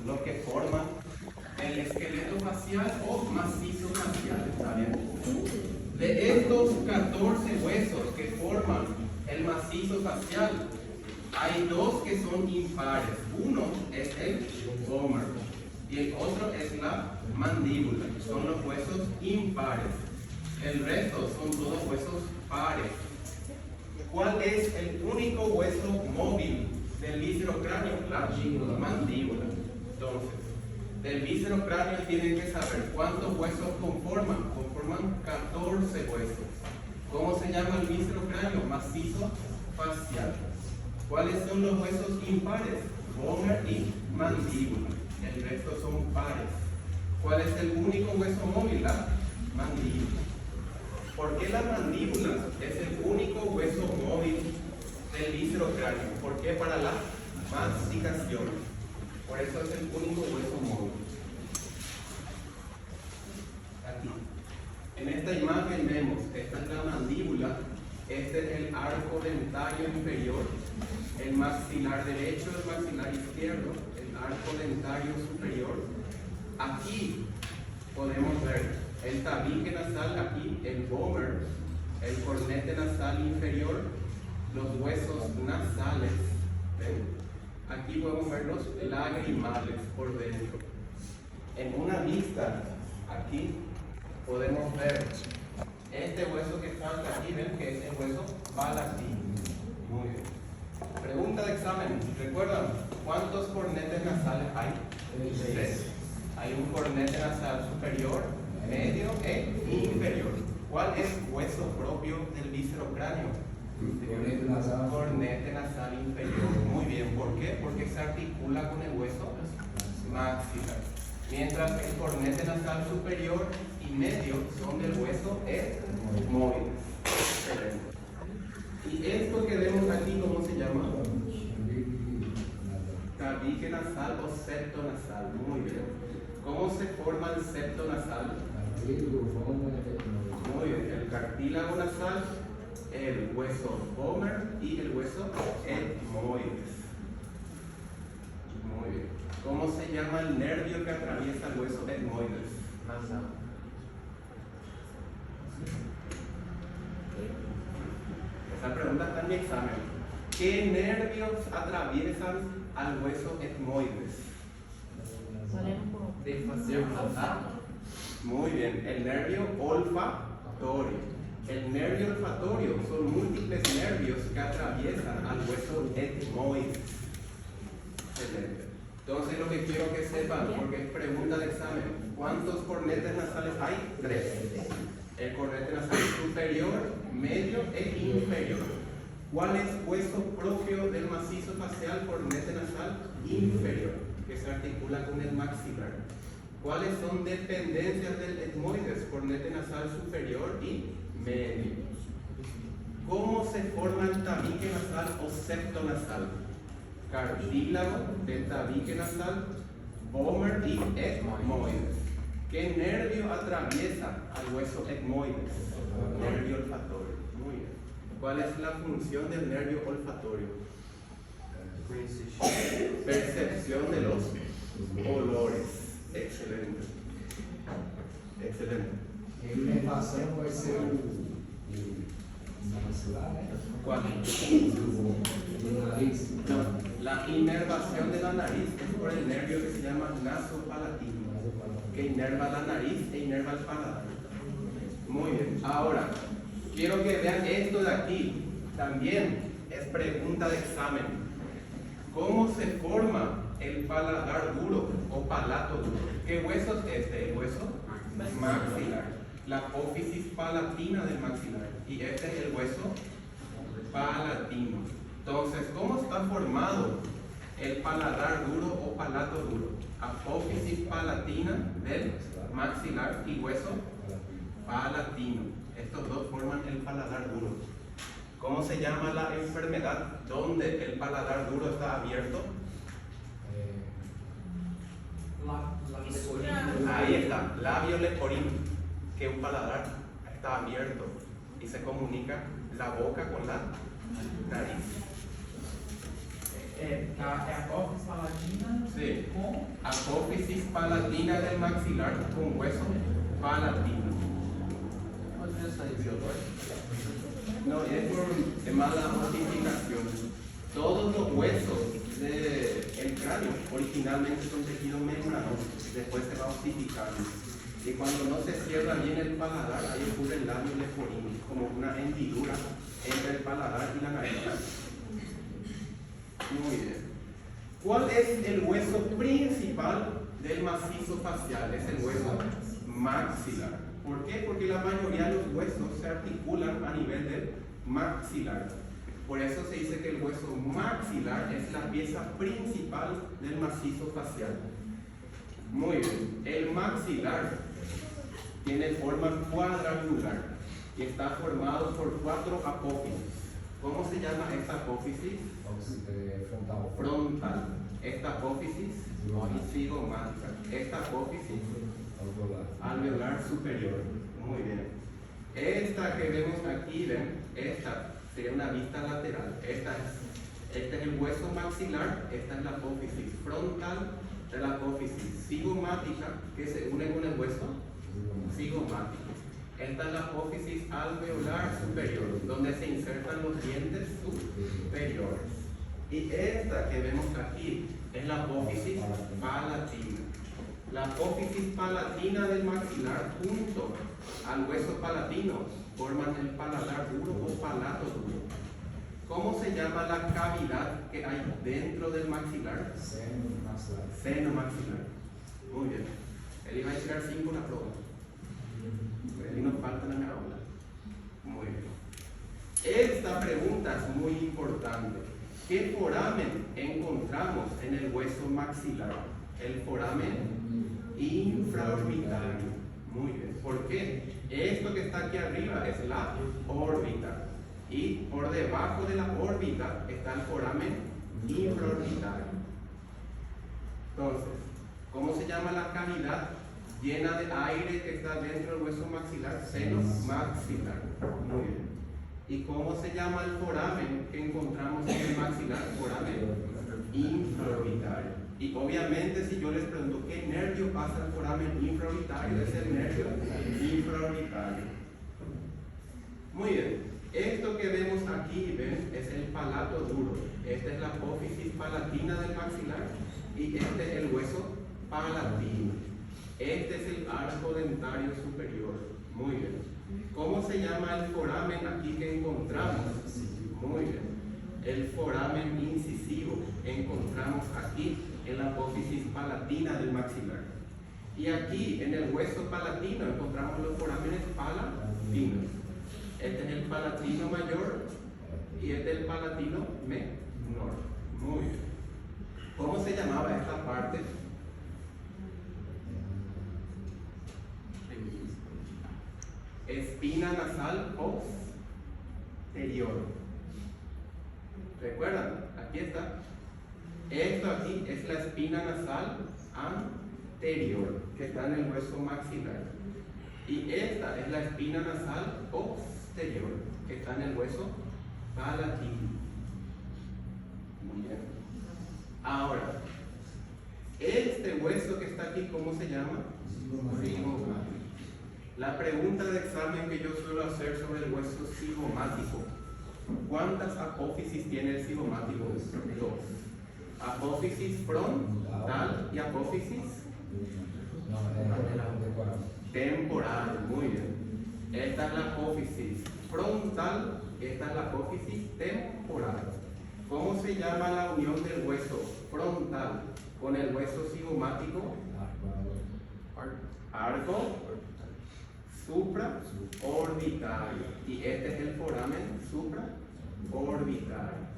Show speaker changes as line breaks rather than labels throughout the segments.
lo que forman el esqueleto facial o macizo facial, ¿está bien? De estos 14 huesos que forman el macizo facial, hay dos que son impares. Uno es el vomer y el otro es la mandíbula. Son los huesos impares. El resto son todos huesos pares. ¿Cuál es el único hueso móvil del viscerocráneo? La mandíbula. Entonces, del viscerocráneo tienen que saber cuántos huesos conforman. Conforman 14 huesos. ¿Cómo se llama el viscerocráneo? Macizo facial. ¿Cuáles son los huesos impares? Vomer y mandíbula. El resto son pares. ¿Cuál es el único hueso móvil? La mandíbula. ¿Por qué la mandíbula es el único hueso móvil del viscerocráneo? ¿Por qué? Para la masticación. Por eso es el único hueso móvil. Aquí. En esta imagen vemos, esta es la mandíbula, este es el arco dentario inferior, el maxilar derecho, el maxilar izquierdo, el arco dentario superior. Aquí podemos ver el tabique nasal, aquí el vomer, el cornete nasal inferior, los huesos nasales. ¿Ven? Aquí podemos ver los lagrimales por dentro. En una vista, aquí podemos ver este hueso que está aquí, ven que es el hueso palatino. Muy bien. Pregunta de examen. ¿Recuerdan cuántos cornetes nasales hay? 3. Hay un cornete nasal superior, medio e inferior. ¿Cuál es hueso propio del viscerocráneo? Cornete nasal inferior. Muy bien. ¿Por qué? Porque se articula con el hueso maxilar. Mientras el cornete nasal superior y medio son del hueso etmoides. Excelente. Y esto que vemos aquí, ¿cómo se llama? Tabique nasal o septo nasal. Muy bien. ¿Cómo se forma el septo nasal? Muy bien. El cartílago nasal, el hueso vomer y el hueso etmoides. Muy bien. ¿Cómo se llama el nervio que atraviesa el hueso etmoides? Esa pregunta está en mi examen. ¿Qué nervios atraviesan al hueso etmoides? Muy bien, el nervio olfatorio. El nervio olfatorio son múltiples nervios que atraviesan al hueso etmoides. Excelente. Entonces lo que quiero que sepan, porque es pregunta de examen, ¿cuántos cornetes nasales hay? 3. El cornete nasal superior, medio e inferior. ¿Cuál es hueso propio del macizo facial? Cornete nasal inferior, que se articula con el maxilar. ¿Cuáles son dependencias del etmoides? Cornete nasal superior y medio. ¿Cómo se forma el tabique nasal o septo nasal? Cartílago del tabique nasal, vomer y etmoides. ¿Qué nervio atraviesa al hueso etmoides? Nervio olfatorio. Muy bien. ¿Cuál es la función del nervio olfatorio? Percepción de los olores. Excelente. Excelente.
El inervación puede ser
¿Cuál?
la nariz.
No, la inervación de la nariz es por el nervio que se llama nasopalatino, que inerva la nariz e inerva el paladar. Muy bien. Ahora, quiero que vean esto de aquí. También es pregunta de examen. ¿Cómo se forma el paladar duro o palato duro? ¿Qué hueso es este? El hueso maxilar. La apófisis palatina del maxilar. Y este es el hueso palatino. Entonces, ¿cómo está formado el paladar duro o palato duro? Apófisis palatina del maxilar y hueso palatino. Estos dos forman el paladar duro. ¿Cómo se llama la enfermedad donde el paladar duro está abierto? Ahí está, labio leporino, que un paladar está abierto y se comunica la boca con la nariz.
a apófisis palatina
Sí.
com
Apófisis palatina del maxilar con hueso palatino.
onde já saiu isso agora?
No, es por mala ossificación. Todos los huesos del cráneo originalmente son tejido membranoso, después se va ossificando. Y cuando no se cierra bien el paladar, ahí ocurre el labio leporino, como una hendidura entre el paladar y la nariz. Muy bien. ¿Cuál es el hueso principal del macizo facial? Es el hueso maxilar. ¿Por qué? Porque la mayoría de los huesos se articulan a nivel del maxilar. Por eso se dice que el hueso maxilar es la pieza principal del macizo facial. Muy bien. El maxilar tiene forma cuadrangular y está formado por 4 apófisis. ¿Cómo se llama esta apófisis?
Frontal.
Frontal. Esta apófisis cigomática. Esta apófisis alveolar superior. Muy bien. Esta que vemos aquí, ven, esta sería una vista lateral. Este es el hueso maxilar, esta es la apófisis frontal de la apófisis cigomática que se une con el hueso cigomático. Esta es la apófisis alveolar superior, donde se insertan los dientes superiores. Y esta que vemos aquí es la apófisis palatina. La apófisis palatina del maxilar junto al hueso palatino forman el paladar duro o palato duro. ¿Cómo se llama la cavidad que hay dentro del maxilar? Seno maxilar. Muy bien. Él iba a tirar 5 en la prueba. Y nos faltan en la aula. Muy bien. Esta pregunta es muy importante. ¿Qué foramen encontramos en el hueso maxilar? El foramen infraorbitario. Muy bien. ¿Por qué? Esto que está aquí arriba es la órbita. Y por debajo de la órbita está el foramen infraorbitario. Entonces, ¿cómo se llama la cavidad llena de aire que está dentro del hueso maxilar? Seno maxilar. Muy bien. ¿Y cómo se llama el foramen que encontramos en el maxilar? Foramen infraorbitario. Y obviamente si yo les pregunto qué nervio pasa el foramen infraorbitario, es el nervio infraorbitario. Muy bien. Esto que vemos aquí, ¿ven? Es el palato duro. Esta es la apófisis palatina del maxilar y este es el hueso palatino. Este es el arco dentario superior. Muy bien. ¿Cómo se llama el foramen aquí que encontramos? Muy bien. El foramen incisivo encontramos aquí en la apófisis palatina del maxilar. Y aquí en el hueso palatino encontramos los forámenes palatinos. Este es el palatino mayor y este es el palatino menor. Muy bien. ¿Cómo se llamaba esta parte? Espina nasal posterior. ¿Recuerdan? Aquí está. Esto aquí es la espina nasal anterior que está en el hueso maxilar. Y esta es la espina nasal posterior que está en el hueso palatino. Muy bien. Ahora, este hueso que está aquí, ¿cómo se llama? Cigomático. La pregunta de examen que yo suelo hacer sobre el hueso cigomático: ¿cuántas apófisis tiene el cigomático? 2. Apófisis frontal y apófisis temporal. Muy bien. Esta es la apófisis frontal, esta es la apófisis temporal. ¿Cómo se llama la unión del hueso frontal con el hueso cigomático? Arco supraorbitario. Y este es el foramen supraorbitario.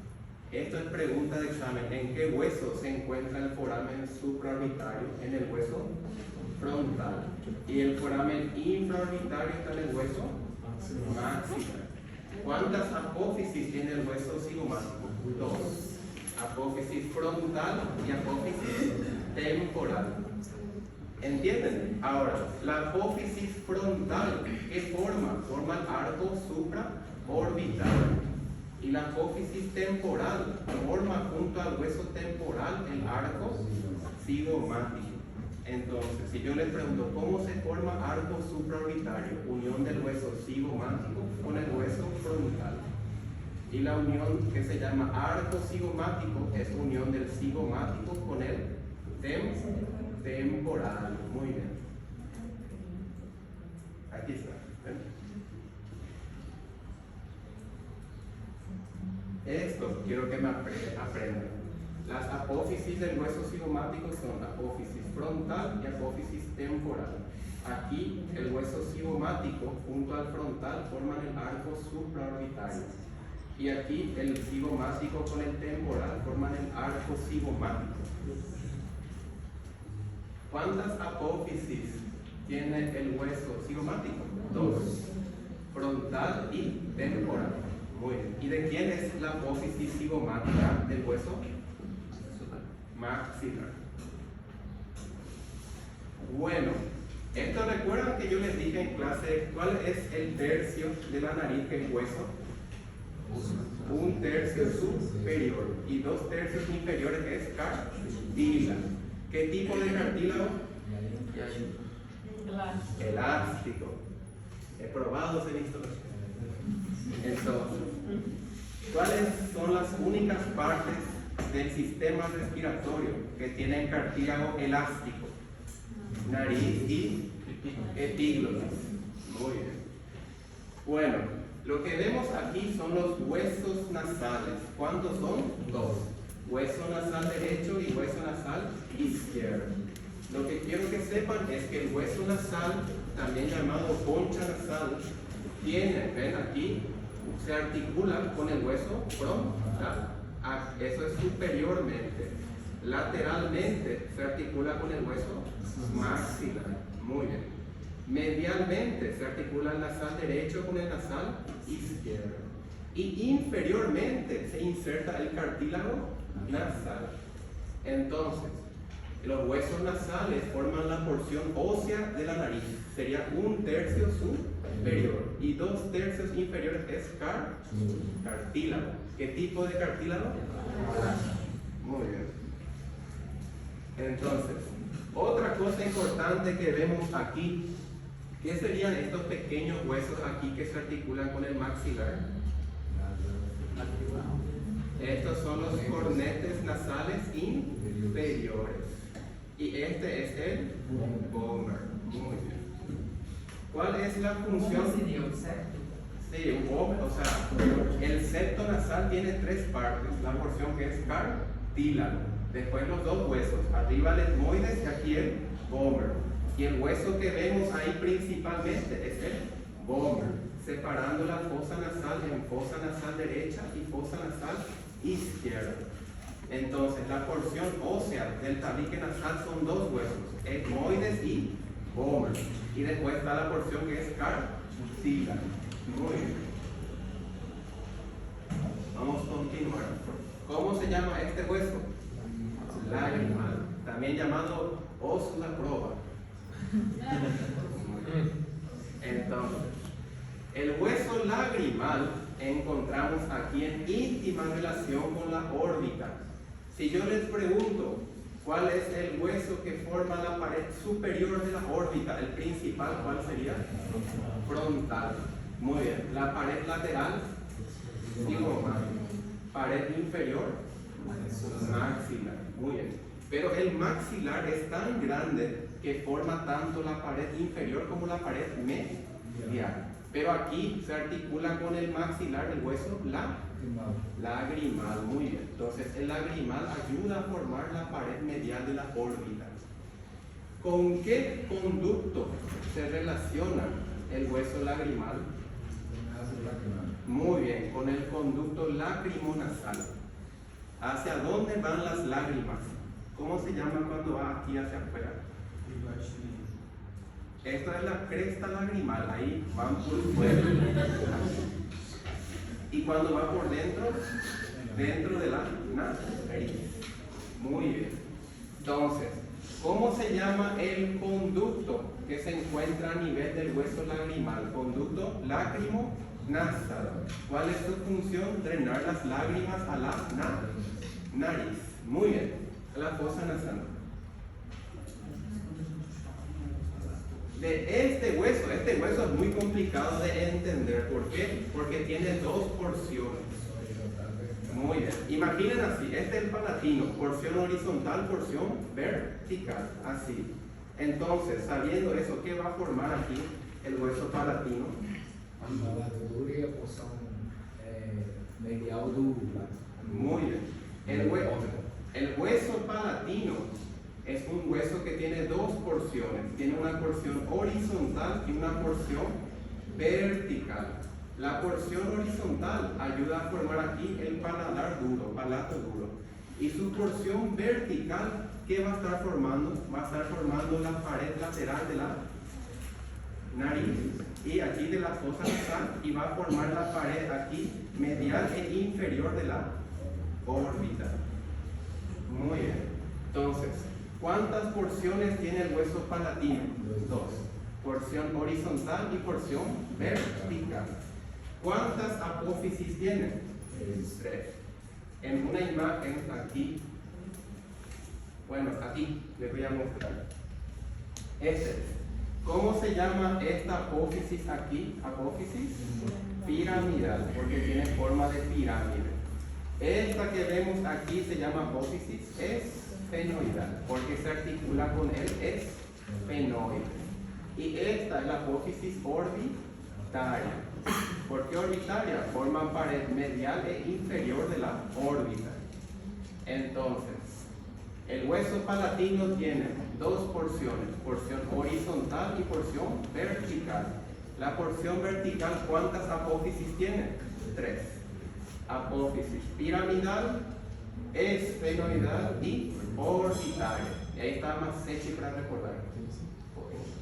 Esto es pregunta de examen. ¿En qué hueso se encuentra el foramen supraorbitario? En el hueso frontal. Y el foramen infraorbitario está en el hueso maxilar. ¿Cuántas apófisis tiene el hueso cigomático? 2. Apófisis frontal y apófisis temporal. ¿Entienden? Ahora, la apófisis frontal, ¿qué forma? Forma el arco supraorbital. Y la apófisis temporal forma junto al hueso temporal el arco cigomático. Entonces, si yo les pregunto, ¿cómo se forma arco supraorbitario? Unión del hueso cigomático con el hueso frontal. Y la unión que se llama arco cigomático es unión del cigomático con el temporal. Muy bien. Aquí está. Esto quiero que me aprendan. Las apófisis del hueso cigomático son apófisis frontal y apófisis temporal. Aquí el hueso cigomático junto al frontal forman el arco supraorbitario. Y aquí el cigomático con el temporal forman el arco cigomático. ¿Cuántas apófisis tiene el hueso cigomático? 2. Frontal y temporal. Muy bien. ¿Y de quién es la apófisis cigomática del hueso? Maxilar. Bueno, esto recuerdan que yo les dije en clase cuál es el tercio de la nariz que es hueso. 1/3 superior y 2/3 inferiores que es cartílago. ¿Qué tipo de cartílago? Elástico. He probado ese visto. Entonces, ¿cuáles son las únicas partes del sistema respiratorio que tienen cartílago elástico? Nariz y epíglotis. Muy bien. Bueno, lo que vemos aquí son los huesos nasales. ¿Cuántos son? 2. Hueso nasal derecho y hueso nasal izquierdo. Lo que quiero que sepan es que el hueso nasal, también llamado concha nasal, tiene, ven aquí, se articula con el hueso frontal. Eso es superiormente. Lateralmente se articula con el hueso maxilar. Muy bien. Medialmente se articula el nasal derecho con el nasal izquierdo. Y inferiormente se inserta el cartílago nasal. Entonces, los huesos nasales forman la porción ósea de la nariz. Sería 1/3 superior y 2/3 inferiores es cartílago. ¿Qué tipo de cartílago? Muy bien. Entonces, otra cosa importante que vemos aquí, ¿qué serían estos pequeños huesos aquí que se articulan con el maxilar? Estos son los cornetes nasales inferiores. Y este es el vomer. Muy bien. ¿Cuál es la función?
¿Cómo sería un septo?
Sí, un vomer, o sea, el septo nasal tiene 3 partes. La porción que es cartílago. Después los 2 huesos, arriba el etmoides y aquí el vomer. Y el hueso que vemos ahí principalmente es el vomer, separando la fosa nasal en fosa nasal derecha y fosa nasal izquierda. Entonces, la porción ósea del tabique nasal son 2 huesos, etmoides y vomer. Y después está la porción que es cartílago. Muy bien. Vamos a continuar. ¿Cómo se llama este hueso? Lagrimal, también llamado ósula proba. Entonces, el hueso lagrimal encontramos aquí en íntima relación con la órbita. Si yo les pregunto cuál es el hueso que forma la pared superior de la órbita, el principal, ¿cuál sería? Frontal. Muy bien. La pared lateral, cigomático. Pared inferior, maxilar. Muy bien. Pero el maxilar es tan grande que forma tanto la pared inferior como la pared medial. Pero aquí se articula con el maxilar el hueso lagrimal. Muy bien. Entonces el lagrimal ayuda a formar la pared medial de la órbita. ¿Con qué conducto se relaciona el hueso lagrimal? Muy bien, con el conducto lacrimonasal. ¿Hacia dónde van las lágrimas? ¿Cómo se llama cuando va aquí hacia afuera? Esto es la cresta lagrimal, ahí van por fuera. Y cuando va por dentro, dentro de la nariz. Muy bien. Entonces, ¿cómo se llama el conducto que se encuentra a nivel del hueso lagrimal? Conducto lacrimográfico. nasal. ¿Cuál es su función? Drenar las lágrimas a la nariz. Muy bien. La fosa nasal. De este hueso es muy complicado de entender. ¿Por qué? Porque tiene dos porciones. Muy bien. Imaginen así, este es el palatino, porción horizontal, porción vertical, así. Entonces, sabiendo eso, ¿qué va a formar aquí el hueso palatino?
Paladadura e a porção medial do
Muy bien. El hueso palatino es un hueso que tiene dos porciones. Tiene una porción horizontal y una porción vertical. La porción horizontal ayuda a formar aquí el paladar duro, palato duro. Y su porción vertical, ¿qué va a estar formando? Va a estar formando la pared lateral de la nariz y aquí de la fosa nasal, y va a formar la pared aquí medial e inferior de la órbita. Muy bien. Entonces, ¿cuántas porciones tiene el hueso palatino? Dos. Porción horizontal y porción vertical. ¿Cuántas apófisis tiene? Tres. En una imagen aquí, bueno, aquí les voy a mostrar. ¿Cómo se llama esta apófisis aquí? Apófisis piramidal, porque tiene forma de pirámide. Esta que vemos aquí se llama apófisis esfenoidal, porque se articula con el esfenoide. Y esta es la apófisis orbitaria. ¿Por qué orbitaria? Forma pared medial e inferior de la órbita. Entonces, el hueso palatino tiene dos porciones, porción horizontal y porción vertical. La porción vertical, ¿cuántas apófisis tiene? Tres. Apófisis piramidal, esfenoidal y orbitaria. Y ahí está más sexy para recordar.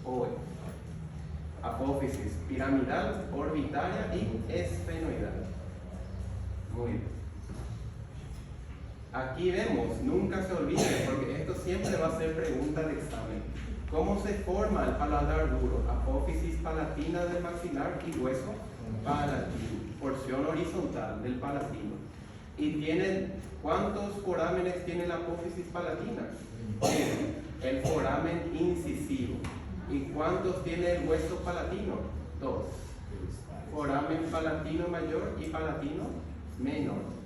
Hoy. Apófisis piramidal, orbitaria y esfenoidal. Muy bien. Aquí vemos, nunca se olviden, porque esto siempre va a ser pregunta de examen. ¿Cómo se forma el paladar duro? Apófisis palatina del maxilar y hueso palatino, porción horizontal del palatino. ¿Y tienen cuántos forámenes tiene la apófisis palatina? El foramen incisivo. ¿Y cuántos tiene el hueso palatino? Dos. Foramen palatino mayor y palatino menor.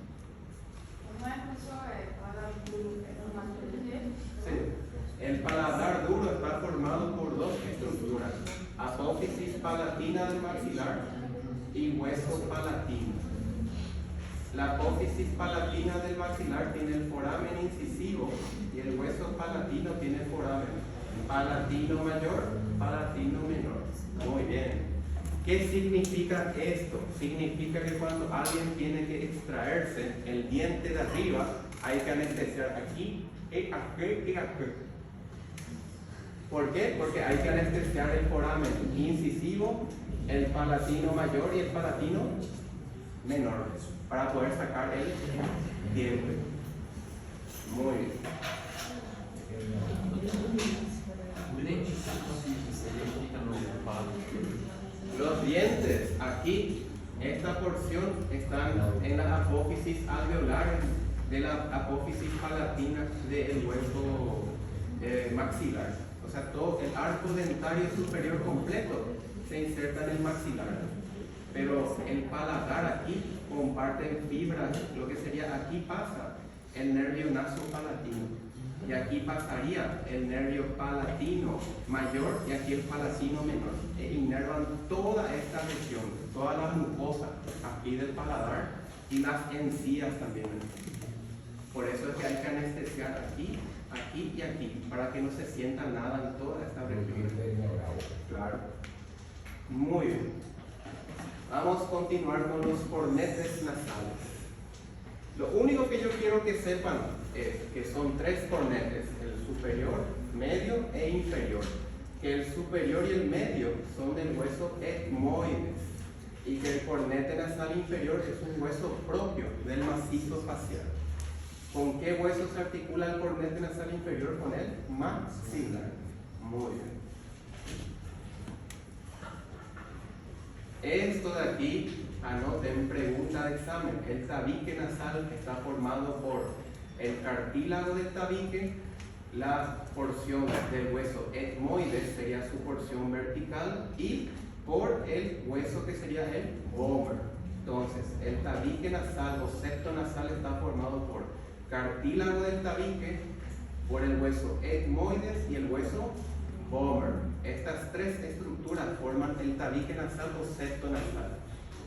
Sí. El paladar duro está formado por dos estructuras: apófisis palatina del maxilar y hueso palatino. La apófisis palatina del maxilar tiene el foramen incisivo y el hueso palatino tiene el foramen palatino mayor, palatino menor. Muy bien. ¿Qué significa esto? Significa que cuando alguien tiene que extraerse el diente de arriba, hay que anestesiar aquí, y aquí y aquí. ¿Por qué? Porque hay que anestesiar el foramen incisivo, el palatino mayor y el palatino menor, para poder sacar el diente. Muy bien. Los dientes aquí, esta porción, están en las apófisis alveolares de la apófisis palatina del hueso maxilar. O sea, todo el arco dentario superior completo se inserta en el maxilar. Pero el paladar aquí comparte fibras, lo que sería aquí pasa el nervio nasopalatino. Y aquí pasaría el nervio palatino mayor y aquí el palatino menor. E inervan toda esta región, toda la mucosa aquí del paladar y las encías también. Por eso es que hay que anestesiar aquí, aquí y aquí, para que no se sienta nada en toda esta región. Claro. Muy bien. Vamos a continuar con los cornetes nasales. Lo único que yo quiero que sepan es que son tres cornetes, el superior, medio e inferior. Que el superior y el medio son del hueso etmoides y que el cornete nasal inferior es un hueso propio del macizo facial. ¿Con qué hueso se articula el cornete nasal inferior? Con el maxilar. Muy bien. Esto de aquí anoten, pregunta de examen. El tabique nasal está formado por el cartílago del tabique, la porción del hueso etmoides sería su porción vertical y por el hueso que sería el vomer. Entonces, el tabique nasal o septo nasal está formado por cartílago del tabique, por el hueso etmoides y el hueso vomer. Estas tres estructuras forman el tabique nasal o septo nasal.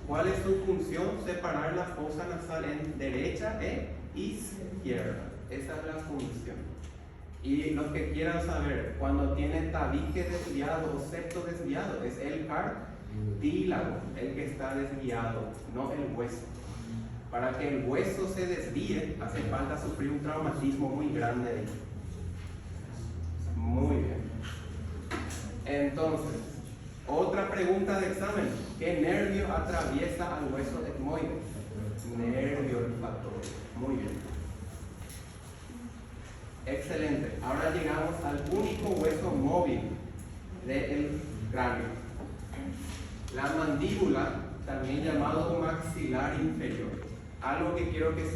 ¿Cuál es su función? Separar la fosa nasal en derecha e izquierda. Esa es la función. Y los que quieran saber, cuando tiene tabique desviado o septo desviado, es el cartílago el que está desviado, no el hueso. Para que el hueso se desvíe, hace falta sufrir un traumatismo muy grande ahí. Muy bien. Entonces, otra pregunta de examen. ¿Qué nervio atraviesa al hueso etmoide? Nervio olfatorio. Muy bien. Excelente. Ahora llegamos al único hueso móvil del cráneo. La mandíbula, también llamado maxilar inferior. Algo que quiero que se